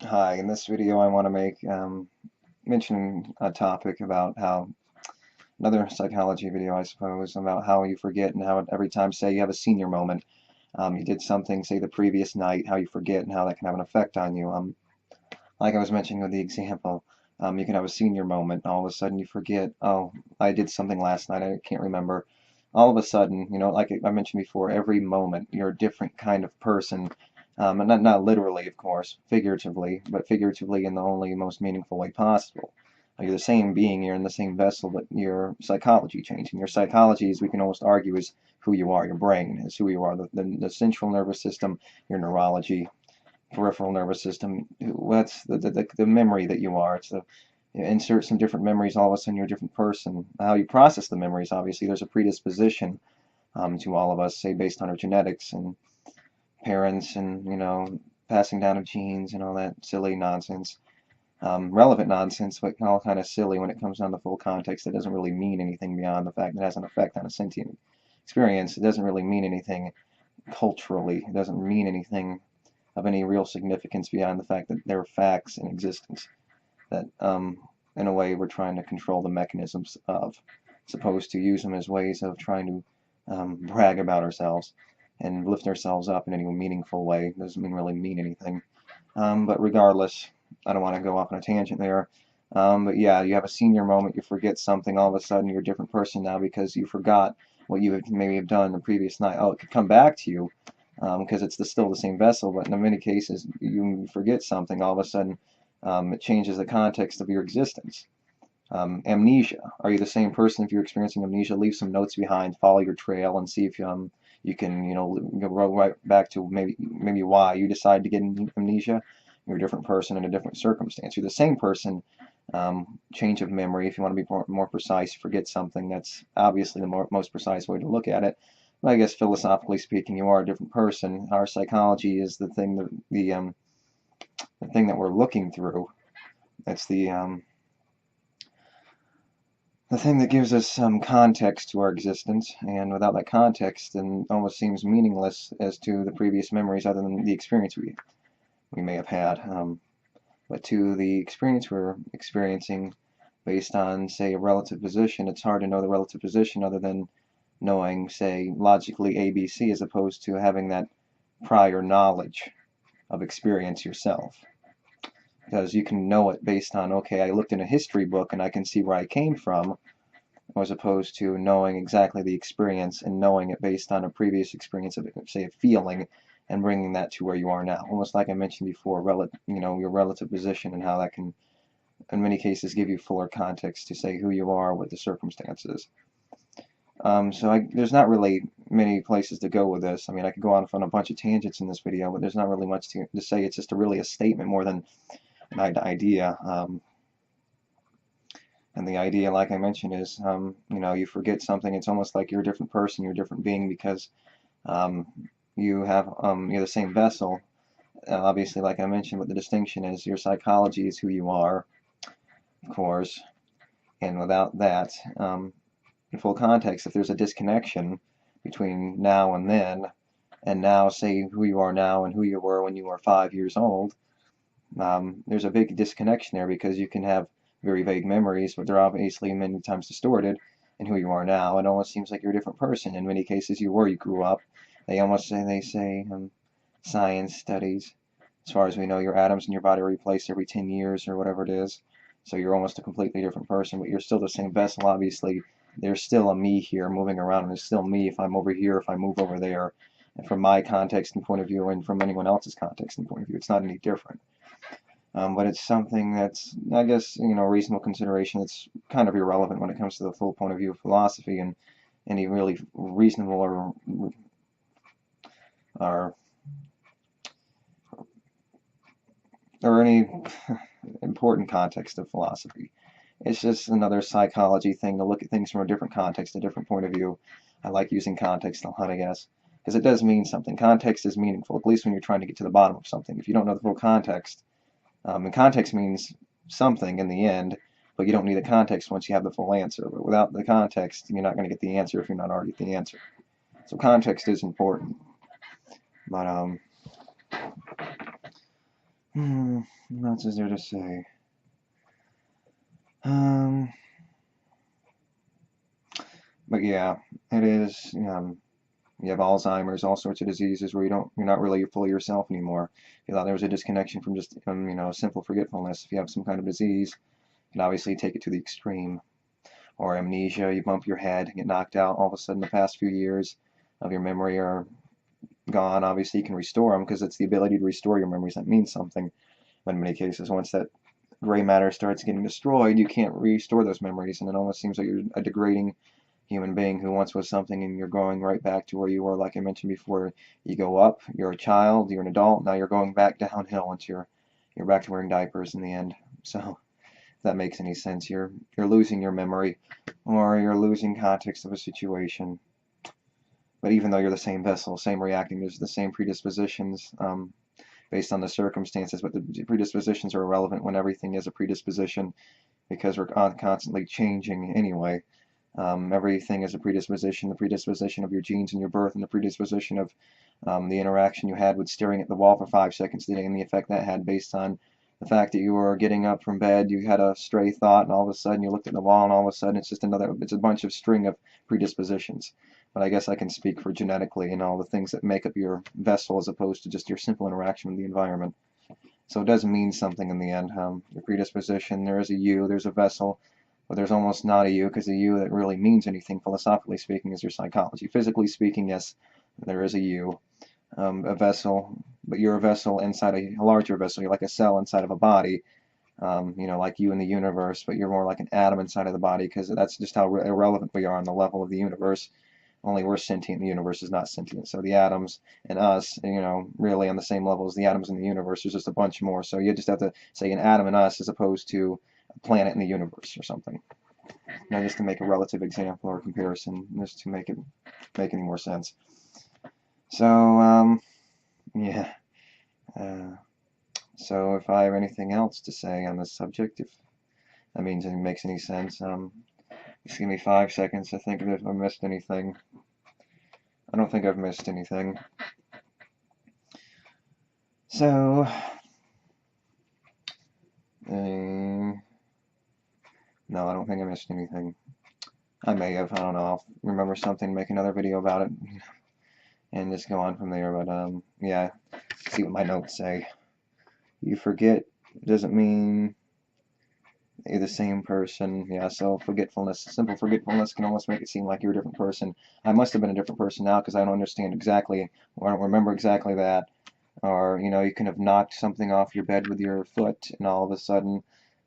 Hi, in this video I want to mention a topic about how another psychology video, I suppose, about how you forget and how every time, say, you have a senior moment, you did something, say, the previous night, how you forget and how that can have an effect on you. Like I was mentioning with the example, you can have a senior moment, all of a sudden you forget, oh, I did something last night, I can't remember. All of a sudden, like I mentioned before, every moment you're a different kind of person. And not literally, of course, figuratively, but figuratively in the only most meaningful way possible. You're the same being, you're in the same vessel, but your psychology changing. Your psychology, as we can almost argue, is who you are. Your brain is who you are. The central nervous system, your neurology, peripheral nervous system. That's the memory that you are. It's the insert some different memories, all of a sudden you're a different person. How you process the memories, obviously, there's a predisposition to all of us, say based on our genetics and parents and passing down of genes and all that silly nonsense. Relevant nonsense, but all kind of silly when it comes down to full context. It doesn't really mean anything beyond the fact that it has an effect on a sentient experience. It doesn't really mean anything culturally. It doesn't mean anything of any real significance beyond the fact that there are facts in existence that, in a way, we're trying to control the mechanisms of, as opposed to use them as ways of trying to brag about ourselves and lift ourselves up in any meaningful way. It doesn't really mean anything. But regardless, I don't want to go off on a tangent there. But yeah, you have a senior moment, you forget something, all of a sudden you're a different person now because you forgot what you had maybe have done the previous night. Oh, it could come back to you because it's still the same vessel, but in many cases you forget something, all of a sudden it changes the context of your existence. Amnesia. Are you the same person if you're experiencing amnesia? Leave some notes behind, follow your trail, and see if you can go right back to maybe why you decided to get amnesia. You're a different person in a different circumstance. You're the same person. Change of memory. If you want to be more precise, forget something. That's obviously the most precise way to look at it. But I guess philosophically speaking, you are a different person. Our psychology is the thing that the thing that we're looking through. It's the thing that gives us some context to our existence, and without that context, then almost seems meaningless as to the previous memories, other than the experience we may have had. But to the experience we're experiencing based on, say, a relative position, it's hard to know the relative position other than knowing, say, logically ABC, as opposed to having that prior knowledge of experience yourself. Because you can know it based on, okay, I looked in a history book and I can see where I came from, as opposed to knowing exactly the experience and knowing it based on a previous experience of, say, a feeling, and bringing that to where you are now. Almost like I mentioned before, your relative position and how that can, in many cases, give you fuller context to say who you are with the circumstances. There's not really many places to go with this. I mean, I could go on a bunch of tangents in this video, but there's not really much to say. It's just really a statement more than an idea. And the idea, like I mentioned, is, you forget something. It's almost like you're a different person, you're a different being, because you're the same vessel. Obviously, like I mentioned, what the distinction is, your psychology is who you are, of course, and without that, in full context, if there's a disconnection between now and then, and now, say, who you are now and who you were when you were 5 years old, there's a big disconnection there, because you can have very vague memories, but they're obviously many times distorted in who you are now. It almost seems like you're a different person. In many cases, you grew up. They say science studies, as far as we know, your atoms in your body are replaced every 10 years or whatever it is. So you're almost a completely different person, but you're still the same vessel. Obviously, there's still a me here moving around, and there's still me if I'm over here, if I move over there. And from my context and point of view, and from anyone else's context and point of view, it's not any different. But it's something that's, I guess, reasonable consideration. It's kind of irrelevant when it comes to the full point of view of philosophy and any really reasonable or any important context of philosophy. It's just another psychology thing to look at things from a different context, a different point of view. I like using context a lot, I guess, because it does mean something. Context is meaningful, at least when you're trying to get to the bottom of something. If you don't know the full context, and context means something in the end, but you don't need the context once you have the full answer. But without the context, you're not going to get the answer if you're not already at the answer. So context is important. But What else is there to say? Um, but yeah, it is. You have Alzheimer's, all sorts of diseases where you're not really fully yourself anymore. You thought there was a disconnection from just simple forgetfulness. If you have some kind of disease, you can obviously take it to the extreme. Or amnesia, you bump your head, get knocked out. All of a sudden, the past few years of your memory are gone. Obviously, you can restore them because it's the ability to restore your memories that means something. But in many cases, once that gray matter starts getting destroyed, you can't restore those memories, and it almost seems like you're a degrading human being who once was something, and you're going right back to where you were. Like I mentioned before, you go up, you're a child, you're an adult, now you're going back downhill until you're back to wearing diapers in the end. So if that makes any sense, you're losing your memory, or you're losing context of a situation. But even though you're the same vessel, same reacting, there's the same predispositions based on the circumstances, but the predispositions are irrelevant when everything is a predisposition because we're constantly changing anyway. Everything is a predisposition, the predisposition of your genes and your birth, and the predisposition of the interaction you had with staring at the wall for 5 seconds today, and the effect that had based on the fact that you were getting up from bed, you had a stray thought, and all of a sudden you looked at the wall, and all of a sudden it's a bunch of string of predispositions. But I guess I can speak for genetically and all the things that make up your vessel as opposed to just your simple interaction with the environment. So it does mean something in the end. Your predisposition, there is a you, there's a vessel, but there's almost not a you, because the you that really means anything, philosophically speaking, is your psychology. Physically speaking, yes, there is a you, a vessel, but you're a vessel inside a larger vessel. You're like a cell inside of a body, like you in the universe, but you're more like an atom inside of the body, because that's just how irrelevant we are on the level of the universe. Only we're sentient, the universe is not sentient. So the atoms and us, really on the same level as the atoms in the universe. There's just a bunch more. So you just have to say an atom and us as opposed to a planet in the universe or something. Just to make a relative example or comparison, just to make it make any more sense. So, yeah. So if I have anything else to say on this subject, if that means it makes any sense, just give me 5 seconds to think if I missed anything. I don't think I've missed anything. So, no, I don't think I missed anything. I may have, I don't know, I'll remember something, make another video about it, and just go on from there, but, yeah, see what my notes say. You forget doesn't mean you're the same person. Yeah, so forgetfulness, simple forgetfulness can almost make it seem like you're a different person. I must have been a different person now because I don't understand exactly, or I don't remember exactly that. Or, you can have knocked something off your bed with your foot, and all of a sudden,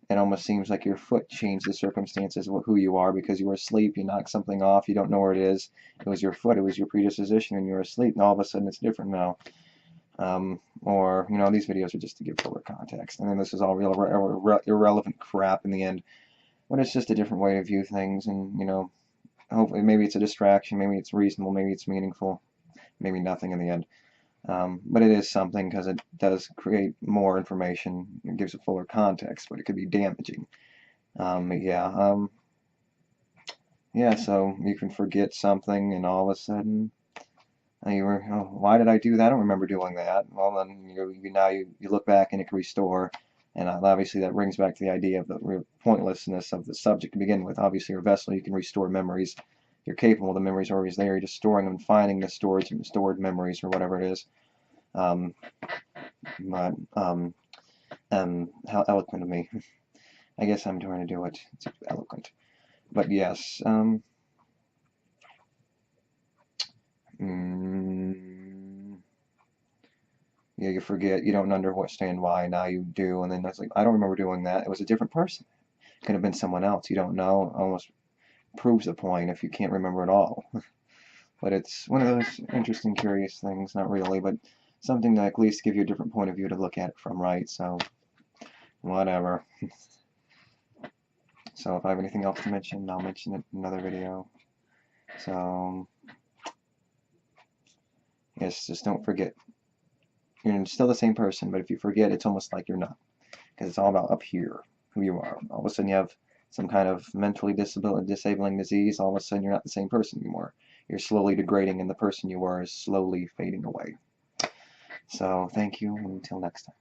it almost seems like your foot changed the circumstances of who you are because you were asleep, you knocked something off, you don't know where it is. It was your foot, it was your predisposition, and you were asleep, and all of a sudden it's different now. Or, these videos are just to give fuller context. And then this is all real irrelevant crap in the end. But it's just a different way to view things, and, hopefully maybe it's a distraction, maybe it's reasonable, maybe it's meaningful, maybe nothing in the end. But it is something because it does create more information. It gives a fuller context, but it could be damaging. Yeah, so you can forget something, and all of a sudden, why did I do that? I don't remember doing that. Well, then now you look back and it can restore. And obviously that brings back to the idea of the pointlessness of the subject to begin with. Obviously, your vessel, you can restore memories. You're capable, the memories are always there. You're just storing them, finding the stored memories or whatever it is. How eloquent of me. I guess I'm trying to do it. It's eloquent. But yes, yeah, you forget, you don't understand why, now you do, and then that's like, I don't remember doing that, it was a different person. Could have been someone else, you don't know, almost proves the point if you can't remember at all. But it's one of those interesting, curious things, not really, but something to at least give you a different point of view to look at it from, right? So, whatever. So if I have anything else to mention, I'll mention it in another video. So, yes, just don't forget. You're still the same person, but if you forget, it's almost like you're not. Because it's all about up here, who you are. All of a sudden you have some kind of mentally disabling disease, all of a sudden you're not the same person anymore. You're slowly degrading, and the person you were is slowly fading away. So, thank you, and until next time.